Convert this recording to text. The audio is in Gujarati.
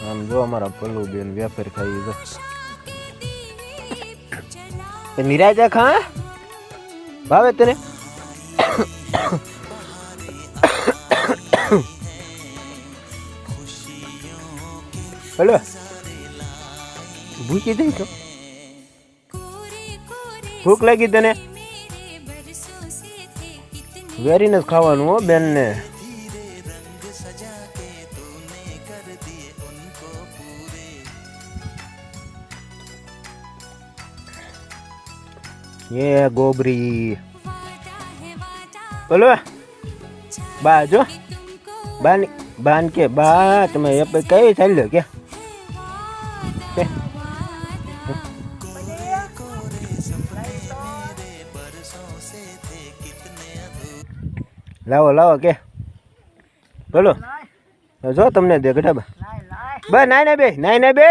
આમ જો અમારા પલ્લુ બેન વેફર ખાઈ જો નિરાજા ખા ભાવે તને હલો ભૂખી થઈ તો ભૂખ લાગી તને વેરીને જ ખાવાનું હો બેન ને ये गोबरी बोलो बा जो बान के बा તમે એ पे કઈ ચાલ્યો કે લાવો લાવો કે બોલો જો તમને દે ગઢા બા નાઈ ને બે